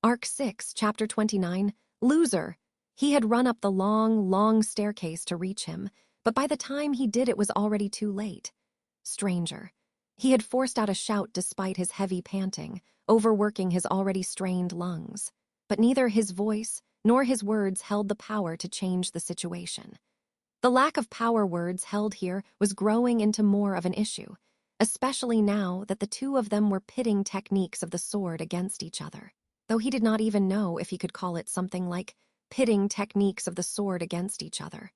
Arc 6, Chapter 29, Loser. He had run up the long, long staircase to reach him, but by the time he did it was already too late. Stranger. He had forced out a shout despite his heavy panting, overworking his already strained lungs. But neither his voice nor his words held the power to change the situation. The lack of power words held here was growing into more of an issue, especially now that the two of them were pitting techniques of the sword against each other, though he did not even know if he could call it something like pitting techniques of the sword against each other.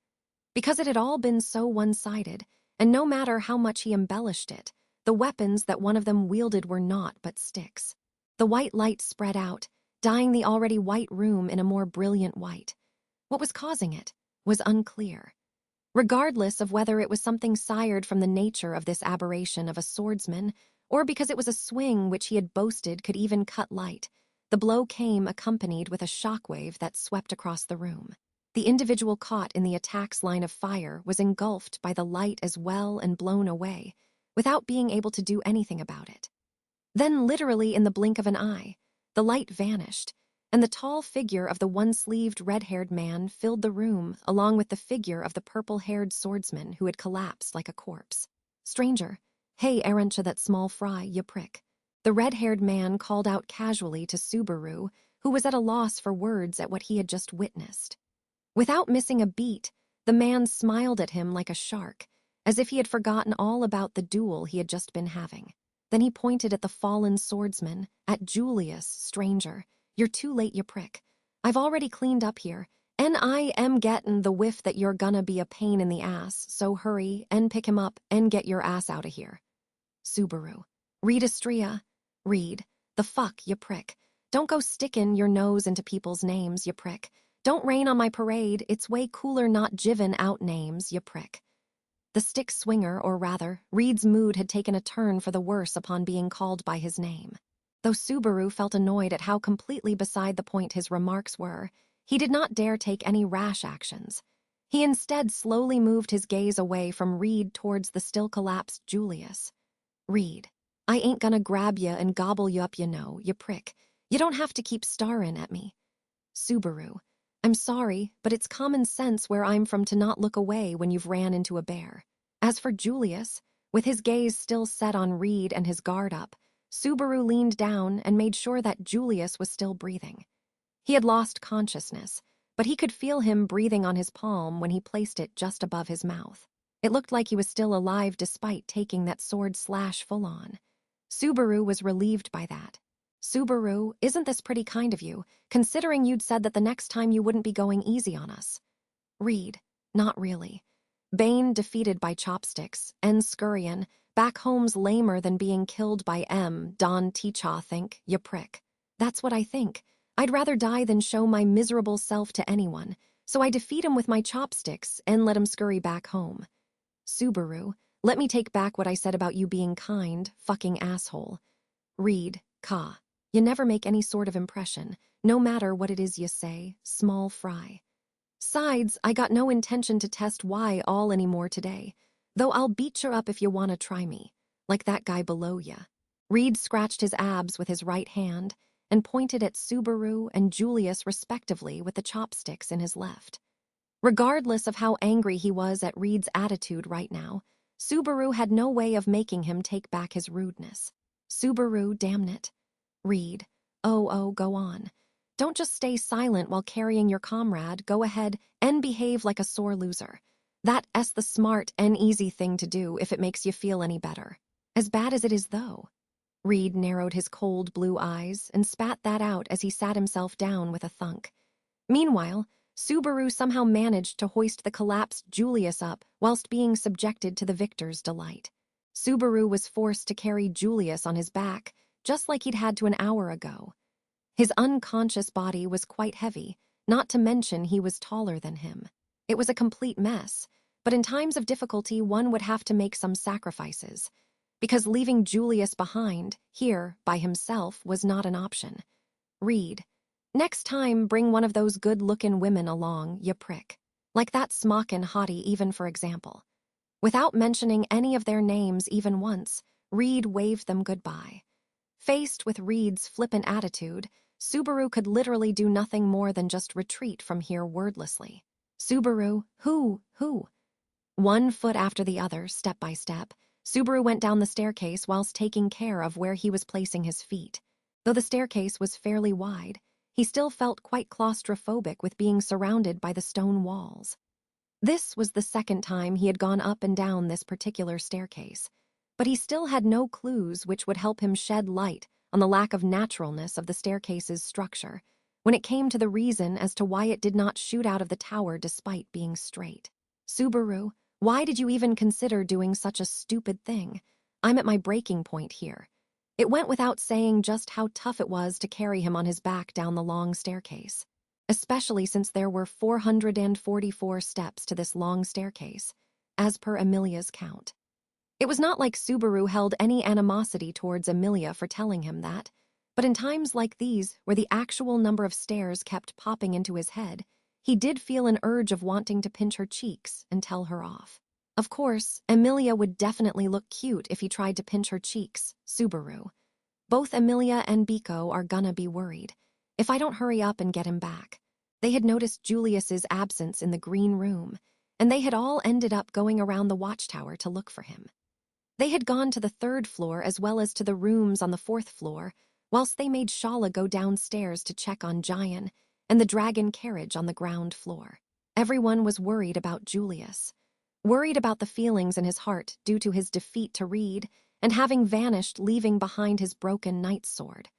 Because it had all been so one-sided, and no matter how much he embellished it, the weapons that one of them wielded were naught but sticks. The white light spread out, dyeing the already white room in a more brilliant white. What was causing it was unclear. Regardless of whether it was something sired from the nature of this aberration of a swordsman, or because it was a swing which he had boasted could even cut light, the blow came accompanied with a shockwave that swept across the room. The individual caught in the attack's line of fire was engulfed by the light as well and blown away, without being able to do anything about it. Then, literally in the blink of an eye, the light vanished, and the tall figure of the one-sleeved, red-haired man filled the room along with the figure of the purple-haired swordsman who had collapsed like a corpse. Stranger, hey, aren't that small fry, you prick. The red-haired man called out casually to Subaru, who was at a loss for words at what he had just witnessed. Without missing a beat, the man smiled at him like a shark, as if he had forgotten all about the duel he had just been having. Then he pointed at the fallen swordsman, at Julius, stranger. You're too late, you prick. I've already cleaned up here, and I am getting the whiff that you're gonna be a pain in the ass, so hurry and pick him up and get your ass out of here. Subaru. Read Astria. Read. The fuck, you prick. Don't go sticking your nose into people's names, you prick. Don't rain on my parade, it's way cooler not jivin' out names, you prick. The stick swinger, or rather, Reed's mood had taken a turn for the worse upon being called by his name. Though Subaru felt annoyed at how completely beside the point his remarks were, he did not dare take any rash actions. He instead slowly moved his gaze away from Reed towards the still-collapsed Julius. Reed, I ain't gonna grab ya and gobble you up, you know, you prick. You don't have to keep staring at me. Subaru, I'm sorry, but it's common sense where I'm from to not look away when you've ran into a bear. As for Julius, with his gaze still set on Reed and his guard up, Subaru leaned down and made sure that Julius was still breathing. He had lost consciousness, but he could feel him breathing on his palm when he placed it just above his mouth. It looked like he was still alive despite taking that sword slash full on. Subaru was relieved by that. Subaru, isn't this pretty kind of you, considering you'd said that the next time you wouldn't be going easy on us? Reed, not really. Bane defeated by chopsticks, and Scurrion, back home's lamer than being killed by Don Teachaw think, you prick. That's what I think. I'd rather die than show my miserable self to anyone, so I defeat him with my chopsticks and let him scurry back home. Subaru, let me take back what I said about you being kind, fucking asshole. Reed, Ka. You never make any sort of impression, no matter what it is you say, small fry. Sides, I got no intention to test why all anymore today, though I'll beat you up if you wanna try me, like that guy below ya. Reed scratched his abs with his right hand and pointed at Subaru and Julius respectively with the chopsticks in his left. Regardless of how angry he was at Reed's attitude right now, Subaru had no way of making him take back his rudeness. Subaru, damn it. Reed, oh, go on. Don't just stay silent while carrying your comrade, go ahead and behave like a sore loser. That's the smart and easy thing to do if it makes you feel any better. As bad as it is, though. Reed narrowed his cold blue eyes and spat that out as he sat himself down with a thunk. Meanwhile, Subaru somehow managed to hoist the collapsed Julius up whilst being subjected to the victor's delight. Subaru was forced to carry Julius on his back, just like he'd had to an hour ago. His unconscious body was quite heavy, not to mention he was taller than him. It was a complete mess, but in times of difficulty one would have to make some sacrifices, because leaving Julius behind, here, by himself, was not an option. Reed, next time bring one of those good-looking women along, you prick. Like that smockin' hottie even, for example. Without mentioning any of their names even once, Reed waved them goodbye. Faced with Reed's flippant attitude, Subaru could literally do nothing more than just retreat from here wordlessly. Subaru, who? One foot after the other, step by step, Subaru went down the staircase whilst taking care of where he was placing his feet. Though the staircase was fairly wide, he still felt quite claustrophobic with being surrounded by the stone walls. This was the second time he had gone up and down this particular staircase, but he still had no clues which would help him shed light on the lack of naturalness of the staircase's structure when it came to the reason as to why it did not shoot out of the tower despite being straight. Subaru, why did you even consider doing such a stupid thing? I'm at my breaking point here. It went without saying just how tough it was to carry him on his back down the long staircase, especially since there were 444 steps to this long staircase, as per Emilia's count. It was not like Subaru held any animosity towards Emilia for telling him that, but in times like these, where the actual number of stairs kept popping into his head, he did feel an urge of wanting to pinch her cheeks and tell her off. Of course, Emilia would definitely look cute if he tried to pinch her cheeks, Subaru. Both Emilia and Biko are gonna be worried if I don't hurry up and get him back. They had noticed Julius's absence in the green room, and they had all ended up going around the watchtower to look for him. They had gone to the third floor as well as to the rooms on the fourth floor, whilst they made Shala go downstairs to check on Jayan and the dragon carriage on the ground floor. Everyone was worried about Julius, worried about the feelings in his heart due to his defeat to Reed and having vanished, leaving behind his broken knight's sword.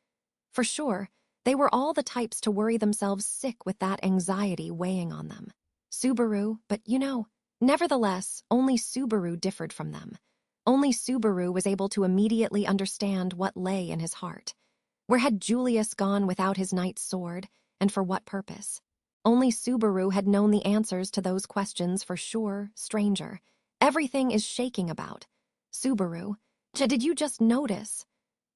For sure, they were all the types to worry themselves sick with that anxiety weighing on them. Subaru, but nevertheless, only Subaru differed from them. Only Subaru was able to immediately understand what lay in his heart. Where had Julius gone without his knight's sword, and for what purpose? Only Subaru had known the answers to those questions for sure, stranger. Everything is shaking about. Subaru, did you just notice?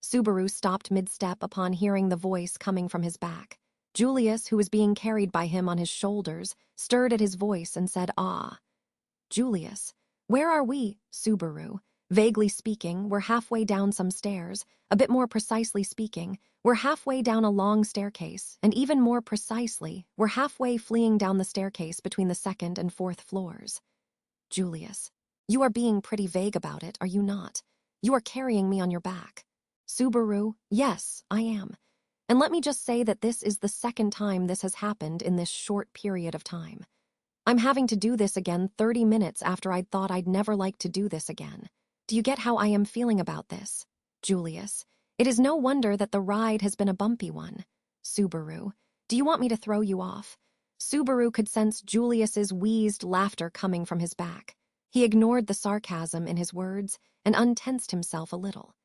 Subaru stopped mid-step upon hearing the voice coming from his back. Julius, who was being carried by him on his shoulders, stirred at his voice and said, "Ah." Julius, where are we? Subaru. Vaguely speaking, we're halfway down some stairs. A bit more precisely speaking, we're halfway down a long staircase, and even more precisely, we're halfway fleeing down the staircase between the second and fourth floors. Julius, you are being pretty vague about it, are you not? You are carrying me on your back. Subaru, yes, I am. And let me just say that this is the second time this has happened in this short period of time. I'm having to do this again 30 minutes after I'd thought I'd never like to do this again. Do you get how I am feeling about this? Julius, it is no wonder that the ride has been a bumpy one. Subaru, do you want me to throw you off? Subaru could sense Julius's wheezed laughter coming from his back. He ignored the sarcasm in his words and untensed himself a little.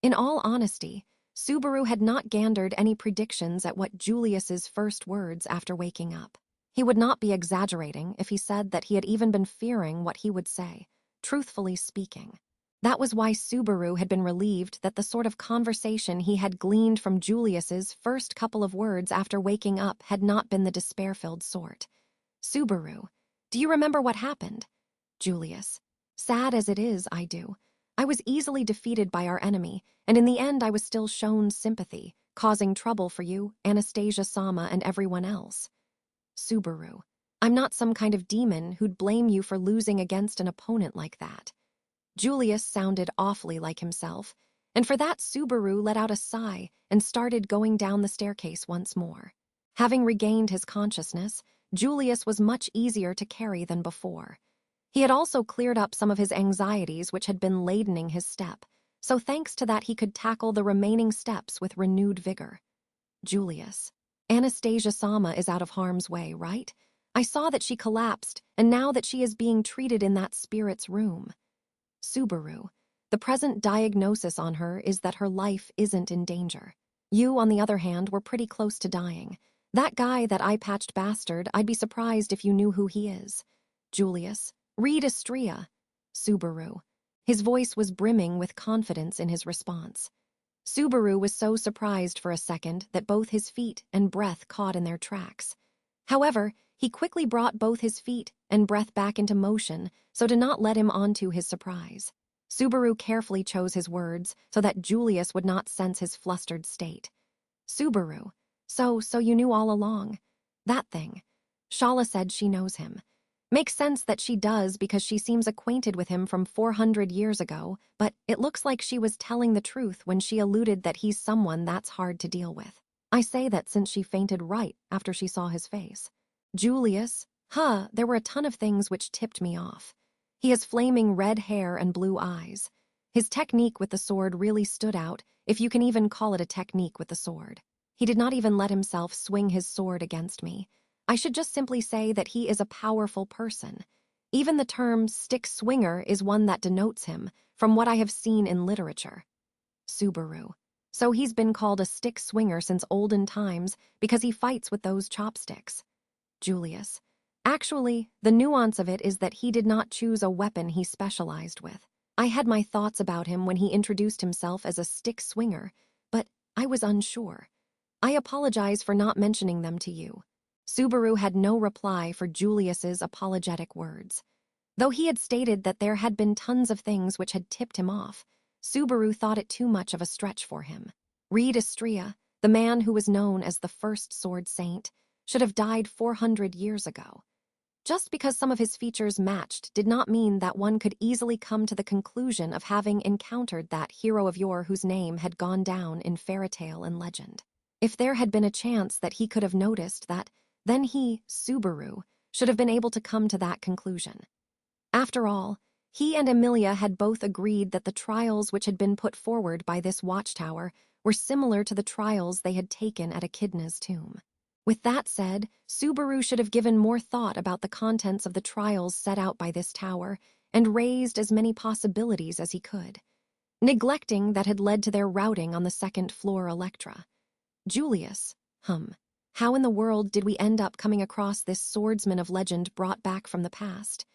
In all honesty, Subaru had not gandered any predictions at what Julius's first words after waking up. He would not be exaggerating if he said that he had even been fearing what he would say, truthfully speaking. That was why Subaru had been relieved that the sort of conversation he had gleaned from Julius's first couple of words after waking up had not been the despair-filled sort. Subaru, do you remember what happened? Julius, sad as it is, I do. I was easily defeated by our enemy, and in the end I was still shown sympathy, causing trouble for you, Anastasia-sama, and everyone else. Subaru, I'm not some kind of demon who'd blame you for losing against an opponent like that. Julius sounded awfully like himself, and for that Subaru let out a sigh and started going down the staircase once more. Having regained his consciousness, Julius was much easier to carry than before. He had also cleared up some of his anxieties which had been ladening his step, so thanks to that he could tackle the remaining steps with renewed vigor. Julius, Anastasia-sama is out of harm's way, right? I saw that she collapsed, and now that she is being treated in that spirit's room. Subaru, the present diagnosis on her is that her life isn't in danger. You, on the other hand, were pretty close to dying. That guy, that eye-patched bastard, I'd be surprised if you knew who he is. Julius, Reed Istria. Subaru. His voice was brimming with confidence in his response. Subaru was so surprised for a second that both his feet and breath caught in their tracks. However, he quickly brought both his feet and breath back into motion so to not let him onto his surprise. Subaru carefully chose his words so that Julius would not sense his flustered state. Subaru, So you knew all along. That thing. Shala said she knows him. Makes sense that she does because she seems acquainted with him from 400 years ago, but it looks like she was telling the truth when she alluded that he's someone that's hard to deal with. I say that since she fainted right after she saw his face. Julius, there were a ton of things which tipped me off. He has flaming red hair and blue eyes. His technique with the sword really stood out, if you can even call it a technique with the sword. He did not even let himself swing his sword against me. I should just simply say that he is a powerful person. Even the term stick swinger is one that denotes him, from what I have seen in literature. Subaru. So he's been called a stick swinger since olden times because he fights with those chopsticks. Julius. Actually, the nuance of it is that he did not choose a weapon he specialized with. I had my thoughts about him when he introduced himself as a stick swinger, but I was unsure. I apologize for not mentioning them to you. Subaru had no reply for Julius's apologetic words. Though he had stated that there had been tons of things which had tipped him off, Subaru thought it too much of a stretch for him. Reed Estrella, the man who was known as the first sword saint, should have died 400 years ago. Just because some of his features matched did not mean that one could easily come to the conclusion of having encountered that hero of yore whose name had gone down in fairy tale and legend. If there had been a chance that he could have noticed that, then he, Subaru, should have been able to come to that conclusion. After all, he and Emilia had both agreed that the trials which had been put forward by this watchtower were similar to the trials they had taken at Echidna's tomb. With that said, Subaru should have given more thought about the contents of the trials set out by this tower and raised as many possibilities as he could, neglecting that had led to their routing on the second floor Electra. Julius, how in the world did we end up coming across this swordsman of legend brought back from the past?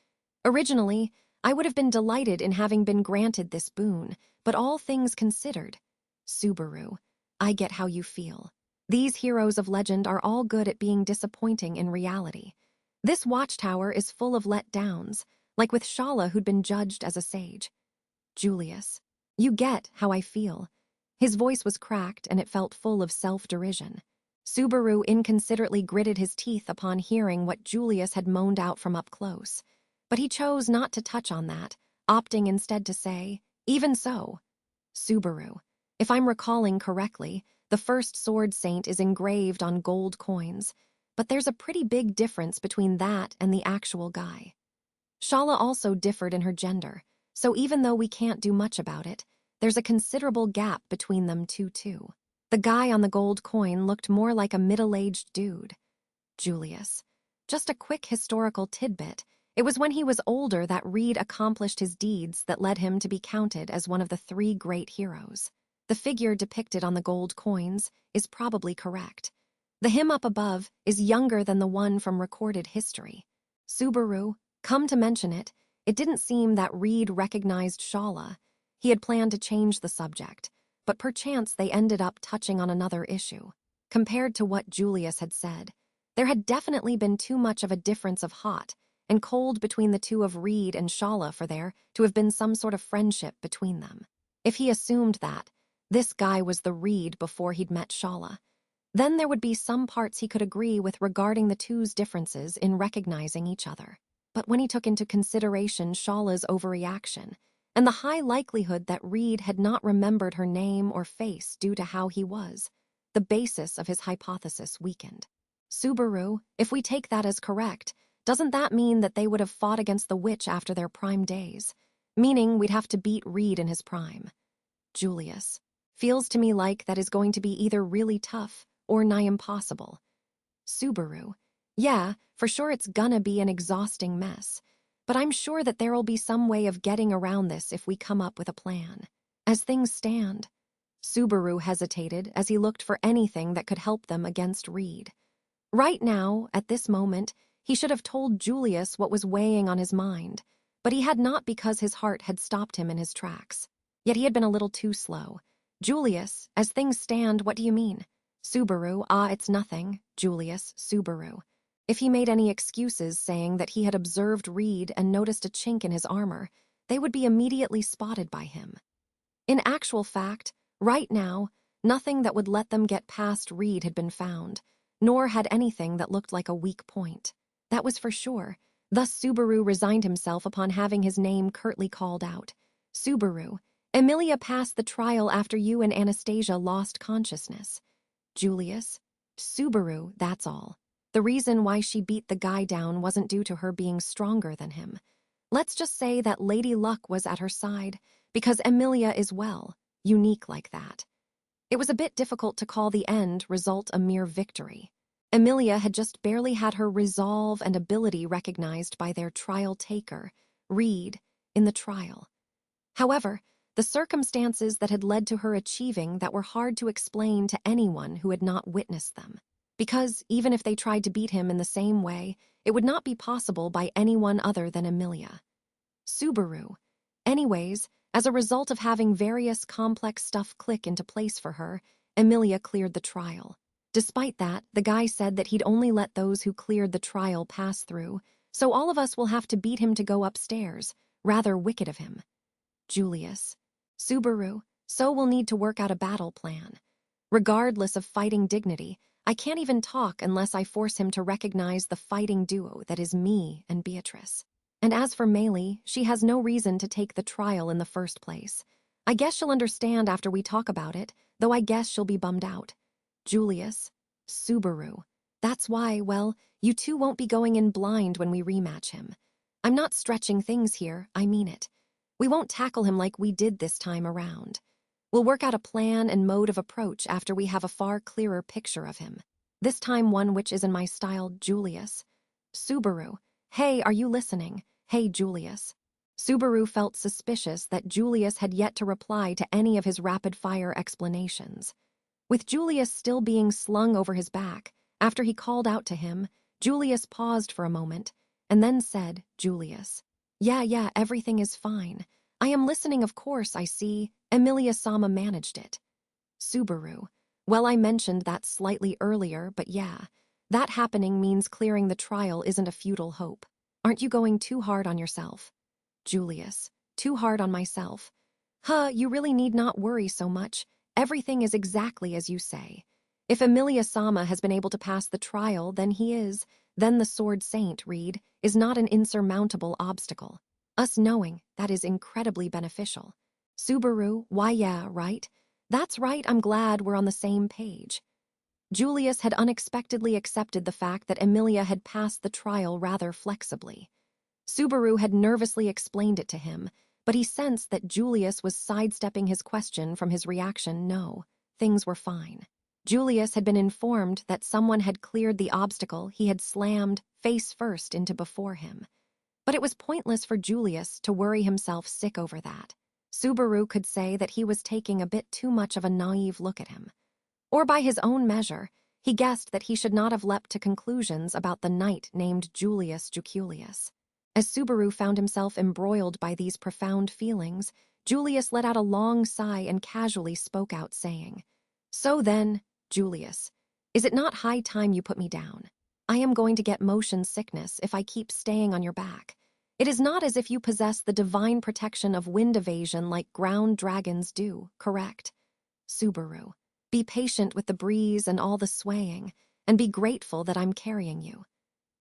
Originally, I would have been delighted in having been granted this boon, but all things considered. Subaru, I get how you feel. These heroes of legend are all good at being disappointing in reality. This watchtower is full of letdowns, like with Shala who'd been judged as a sage. Julius, you get how I feel. His voice was cracked and it felt full of self-derision. Subaru inconsiderately gritted his teeth upon hearing what Julius had moaned out from up close. But he chose not to touch on that, opting instead to say, even so. Subaru, if I'm recalling correctly, the first sword saint is engraved on gold coins, but there's a pretty big difference between that and the actual guy. Shala also differed in her gender, so even though we can't do much about it, there's a considerable gap between them two too. The guy on the gold coin looked more like a middle-aged dude. Julius. Just a quick historical tidbit. It was when he was older that Reed accomplished his deeds that led him to be counted as one of the 3 great heroes. The figure depicted on the gold coins is probably correct. The him up above is younger than the one from recorded history. Subaru, come to mention it, it didn't seem that Reed recognized Shala. He had planned to change the subject, but perchance they ended up touching on another issue. Compared to what Julius had said, there had definitely been too much of a difference of hot and cold between the two of Reed and Shala for there to have been some sort of friendship between them. If he assumed that this guy was the Reed before he'd met Shala, then there would be some parts he could agree with regarding the two's differences in recognizing each other. But when he took into consideration Shala's overreaction and the high likelihood that Reed had not remembered her name or face due to how he was, the basis of his hypothesis weakened. Subaru, if we take that as correct, doesn't that mean that they would have fought against the witch after their prime days? Meaning we'd have to beat Reed in his prime. Julius. Feels to me like that is going to be either really tough or nigh impossible. Subaru. Yeah, for sure it's gonna be an exhausting mess, but I'm sure that there'll be some way of getting around this if we come up with a plan. As things stand. Subaru hesitated as he looked for anything that could help them against Reed. Right now, at this moment, he should have told Julius what was weighing on his mind, but he had not because his heart had stopped him in his tracks. Yet he had been a little too slow. Julius, as things stand, what do you mean? Subaru, it's nothing. Julius, Subaru. If he made any excuses saying that he had observed Reed and noticed a chink in his armor, they would be immediately spotted by him. In actual fact, right now, Nothing that would let them get past Reed had been found, nor had anything that looked like a weak point. That was for sure. Thus Subaru resigned himself upon having his name curtly called out. Subaru, Emilia passed the trial after you and Anastasia lost consciousness. Julius, Subaru, that's all. The reason why she beat the guy down wasn't due to her being stronger than him. Let's just say that Lady Luck was at her side, because Emilia is, well, unique like that. It was a bit difficult to call the end result a mere victory. Emilia had just barely had her resolve and ability recognized by their trial taker, Reed, in the trial. However, the circumstances that had led to her achieving that were hard to explain to anyone who had not witnessed them. Because, even if they tried to beat him in the same way, it would not be possible by anyone other than Emilia. Subaru. Anyways, as a result of having various complex stuff click into place for her, Emilia cleared the trial. Despite that, the guy said that he'd only let those who cleared the trial pass through, so all of us will have to beat him to go upstairs. Rather wicked of him. Julius. Subaru, so we'll need to work out a battle plan. Regardless of fighting dignity, I can't even talk unless I force him to recognize the fighting duo that is me and Beatrice. And as for Maylie, she has no reason to take the trial in the first place. I guess she'll understand after we talk about it, though I guess she'll be bummed out. Julius. Subaru. That's why, well, you two won't be going in blind when we rematch him. I'm not stretching things here, I mean it. We won't tackle him like we did this time around. We'll work out a plan and mode of approach after we have a far clearer picture of him. This time one which is in my style, Julius. Subaru. Hey, are you listening? Hey, Julius. Subaru felt suspicious that Julius had yet to reply to any of his rapid-fire explanations. With Julius still being slung over his back, after he called out to him, Julius paused for a moment, and then said, Julius. Yeah, everything is fine. I am listening, of course, I see. Emilia-sama managed it. Subaru. Well, I mentioned that slightly earlier, but yeah. That happening means clearing the trial isn't a futile hope. Aren't you going too hard on yourself? Julius. Too hard on myself. You really need not worry so much. Everything is exactly as you say. If Emilia-sama has been able to pass the trial, then he is. Then the Sword Saint, Reed, is not an insurmountable obstacle. Us knowing, that is incredibly beneficial. Subaru, why yeah, right? That's right, I'm glad we're on the same page. Julius had unexpectedly accepted the fact that Emilia had passed the trial rather flexibly. Subaru had nervously explained it to him, but he sensed that Julius was sidestepping his question from his reaction, no, things were fine. Julius had been informed that someone had cleared the obstacle he had slammed face first into before him. But it was pointless for Julius to worry himself sick over that. Subaru could say that he was taking a bit too much of a naive look at him. Or by his own measure, he guessed that he should not have leapt to conclusions about the knight named Julius Juculius. As Subaru found himself embroiled by these profound feelings, Julius let out a long sigh and casually spoke out, saying, So then, Julius, is it not high time you put me down? I am going to get motion sickness if I keep staying on your back. It is not as if you possess the divine protection of wind evasion like ground dragons do, correct? Subaru. Be patient with the breeze and all the swaying, and be grateful that I'm carrying you.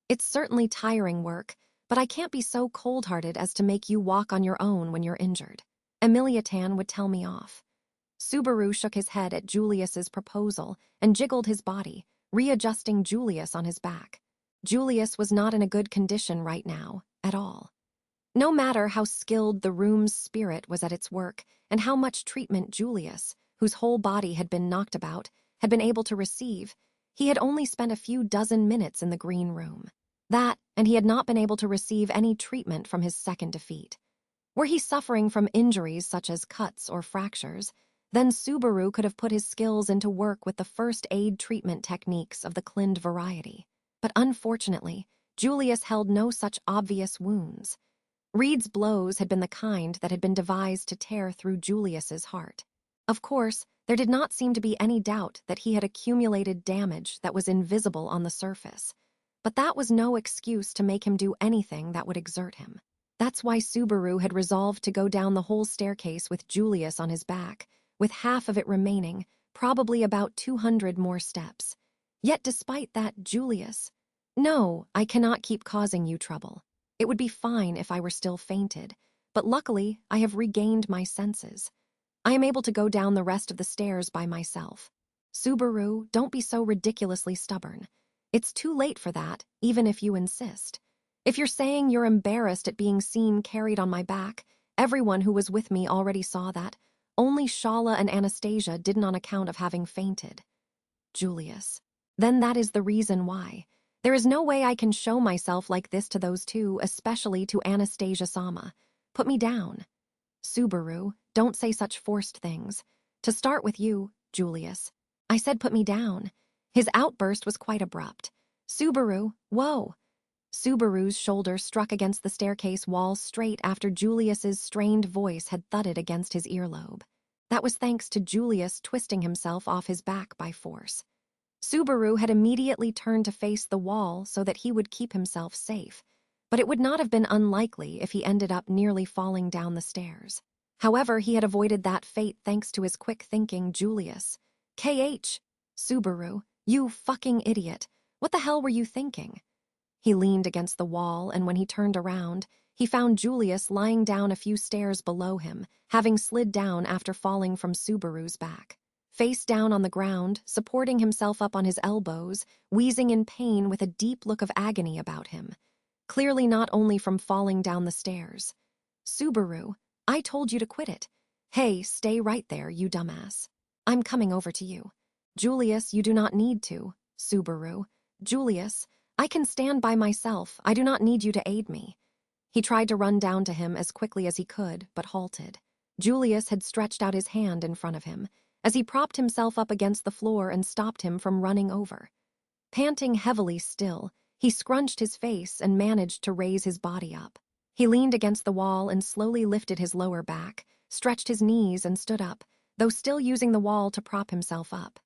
It's certainly tiring work, but I can't be so cold-hearted as to make you walk on your own when you're injured. Emilia-tan would tell me off. Subaru shook his head at Julius's proposal and jiggled his body, readjusting Julius on his back. Julius was not in a good condition right now, at all. No matter how skilled the room's spirit was at its work and how much treatment Julius, whose whole body had been knocked about, had been able to receive, he had only spent a few dozen minutes in the green room. That, and he had not been able to receive any treatment from his second defeat. Were he suffering from injuries such as cuts or fractures, then Subaru could have put his skills into work with the first aid treatment techniques of the Clind variety. But unfortunately, Julius held no such obvious wounds. Reed's blows had been the kind that had been devised to tear through Julius's heart. Of course, there did not seem to be any doubt that he had accumulated damage that was invisible on the surface. But that was no excuse to make him do anything that would exert him. That's why Subaru had resolved to go down the whole staircase with Julius on his back, with half of it remaining, probably about 200 more steps. Yet despite that, Julius, no, I cannot keep causing you trouble. It would be fine if I were still fainted, but luckily I have regained my senses. I am able to go down the rest of the stairs by myself. Subaru, don't be so ridiculously stubborn. It's too late for that, even if you insist. If you're saying you're embarrassed at being seen carried on my back, everyone who was with me already saw that. Only Shala and Anastasia didn't on account of having fainted. Julius. Then that is the reason why. There is no way I can show myself like this to those two, especially to Anastasia-sama. Put me down. Subaru, don't say such forced things. To start with you, Julius. I said put me down. His outburst was quite abrupt. Subaru, whoa. Subaru's shoulder struck against the staircase wall straight after Julius's strained voice had thudded against his earlobe. That was thanks to Julius twisting himself off his back by force. Subaru had immediately turned to face the wall so that he would keep himself safe, but it would not have been unlikely if he ended up nearly falling down the stairs. However, he had avoided that fate thanks to his quick thinking Julius. KH, Subaru, you fucking idiot. What the hell were you thinking? He leaned against the wall, and when he turned around, he found Julius lying down a few stairs below him, having slid down after falling from Subaru's back. Face down on the ground, supporting himself up on his elbows, wheezing in pain with a deep look of agony about him. Clearly not only from falling down the stairs. Subaru, I told you to quit it. Hey, stay right there, you dumbass. I'm coming over to you. Julius, you do not need to. Subaru. Julius, I can stand by myself. I do not need you to aid me. He tried to run down to him as quickly as he could, but halted. Julius had stretched out his hand in front of him, as he propped himself up against the floor and stopped him from running over. Panting heavily still, he scrunched his face and managed to raise his body up. He leaned against the wall and slowly lifted his lower back, stretched his knees and stood up, though still using the wall to prop himself up.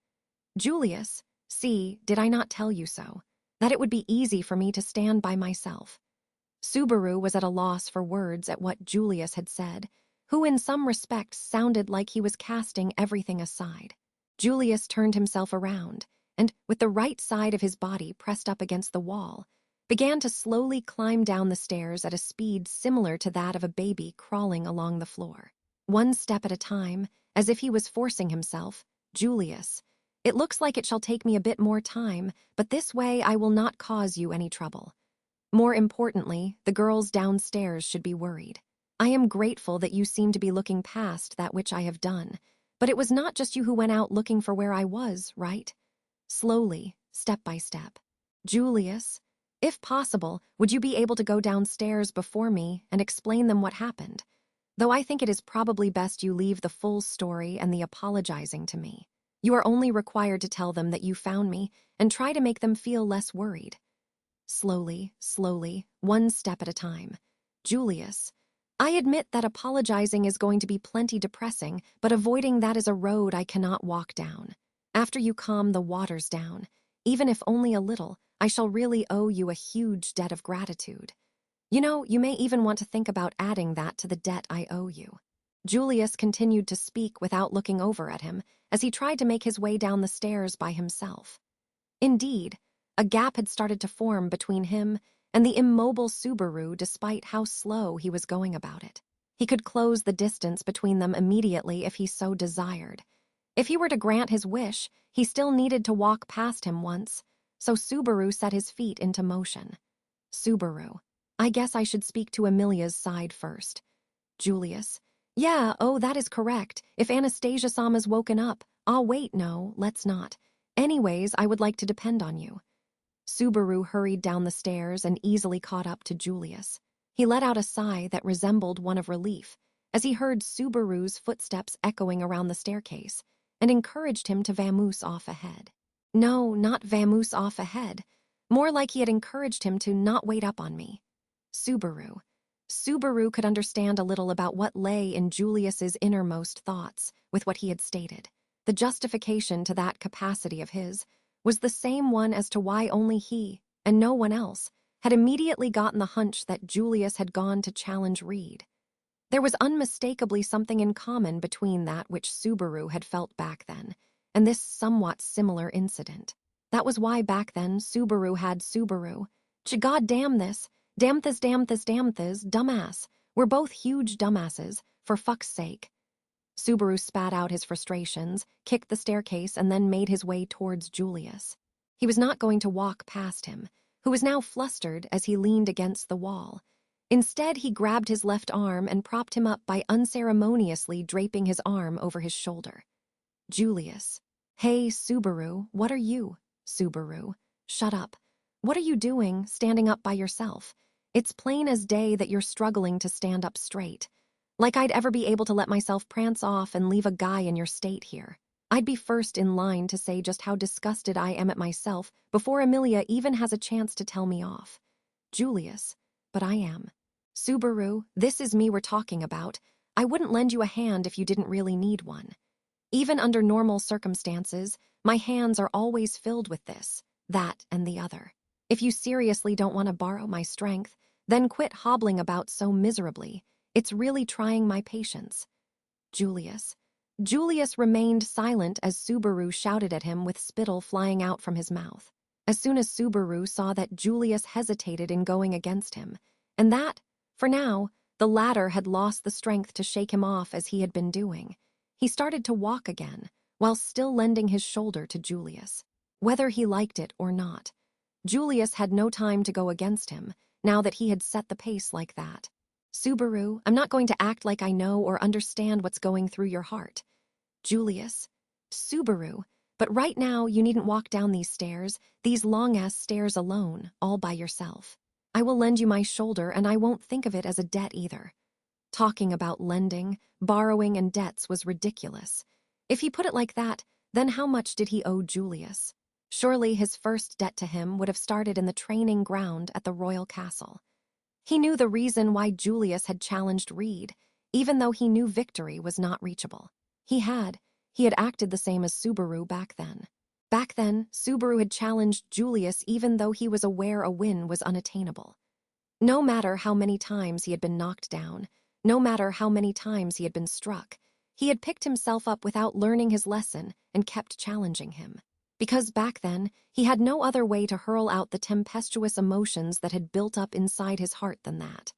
Julius, see, did I not tell you so? That it would be easy for me to stand by myself. Subaru was at a loss for words at what Julius had said, who in some respects sounded like he was casting everything aside. Julius turned himself around, and, with the right side of his body pressed up against the wall, began to slowly climb down the stairs at a speed similar to that of a baby crawling along the floor. One step at a time, as if he was forcing himself. Julius, it looks like it shall take me a bit more time, but this way I will not cause you any trouble. More importantly, the girls downstairs should be worried. I am grateful that you seem to be looking past that which I have done, but it was not just you who went out looking for where I was, right? Slowly, step by step. Julius, if possible, would you be able to go downstairs before me and explain them what happened? Though I think it is probably best you leave the full story and the apologizing to me. You are only required to tell them that you found me and try to make them feel less worried. Slowly, one step at a time. Julius, I admit that apologizing is going to be plenty depressing, but avoiding that is a road I cannot walk down. After you calm the waters down, even if only a little, I shall really owe you a huge debt of gratitude. You know, you may even want to think about adding that to the debt I owe you. Julius continued to speak without looking over at him as he tried to make his way down the stairs by himself. Indeed, a gap had started to form between him and the immobile Subaru despite how slow he was going about it. He could close the distance between them immediately if he so desired. If he were to grant his wish, he still needed to walk past him once, so Subaru set his feet into motion. Subaru, I guess I should speak to Amelia's side first. Julius, yeah, oh, that is correct. If Anastasia-sama's woken up, wait, no, let's not. Anyways, I would like to depend on you. Subaru hurried down the stairs and easily caught up to Julius. He let out a sigh that resembled one of relief as he heard Subaru's footsteps echoing around the staircase and encouraged him to vamoose off ahead. No, not vamoose off ahead. More like he had encouraged him to not wait up on me. Subaru. Subaru could understand a little about what lay in Julius's innermost thoughts with what he had stated. The justification to that capacity of his was the same one as to why only he, and no one else, had immediately gotten the hunch that Julius had gone to challenge Reed. There was unmistakably something in common between that which Subaru had felt back then, and this somewhat similar incident. That was why back then Subaru had Subaru. God damn this. Damn this, dumbass. We're both huge dumbasses, for fuck's sake. Subaru spat out his frustrations, kicked the staircase, and then made his way towards Julius. He was not going to walk past him, who was now flustered as he leaned against the wall. Instead, he grabbed his left arm and propped him up by unceremoniously draping his arm over his shoulder. Julius. Hey, Subaru, what are you? Subaru. Shut up. What are you doing, standing up by yourself? It's plain as day that you're struggling to stand up straight. Like I'd ever be able to let myself prance off and leave a guy in your state here. I'd be first in line to say just how disgusted I am at myself before Amelia even has a chance to tell me off. Julius. But I am. Subaru, this is me we're talking about. I wouldn't lend you a hand if you didn't really need one. Even under normal circumstances, my hands are always filled with this, that, and the other. If you seriously don't want to borrow my strength, then quit hobbling about so miserably. It's really trying my patience. Julius. Julius remained silent as Subaru shouted at him with spittle flying out from his mouth. As soon as Subaru saw that Julius hesitated in going against him, and that, for now, the latter had lost the strength to shake him off as he had been doing, he started to walk again, while still lending his shoulder to Julius. Whether he liked it or not, Julius had no time to go against him, now that he had set the pace like that. Subaru, I'm not going to act like I know or understand what's going through your heart. Julius. Subaru, but right now you needn't walk down these long-ass stairs alone, all by yourself. I will lend you my shoulder and I won't think of it as a debt either. Talking about lending, borrowing, and debts was ridiculous. If he put it like that, then how much did he owe Julius? Surely his first debt to him would have started in the training ground at the royal castle. He knew the reason why Julius had challenged Reed, even though he knew victory was not reachable. He had acted the same as Subaru back then. Back then, Subaru had challenged Julius even though he was aware a win was unattainable. No matter how many times he had been knocked down, no matter how many times he had been struck, he had picked himself up without learning his lesson and kept challenging him. Because back then, he had no other way to hurl out the tempestuous emotions that had built up inside his heart than that.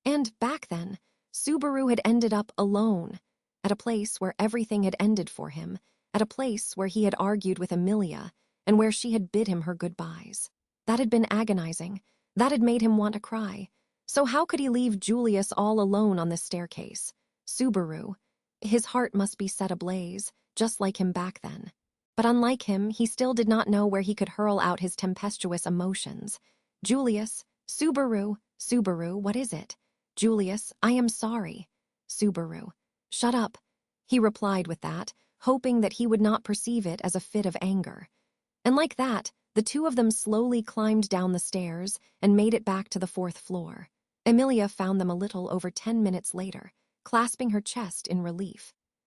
And back then, Subaru had ended up alone, at a place where everything had ended for him, at a place where he had argued with Amelia, and where she had bid him her goodbyes. That had been agonizing. That had made him want to cry. So how could he leave Julius all alone on the staircase? Subaru. His heart must be set ablaze, just like him back then. But unlike him, he still did not know where he could hurl out his tempestuous emotions. Julius. Subaru. Subaru, what is it? Julius, I am sorry. Subaru. Shut up. He replied with that, hoping that he would not perceive it as a fit of anger. And like that, the two of them slowly climbed down the stairs and made it back to the 4th floor. Amelia found them a little over 10 minutes later, clasping her chest in relief.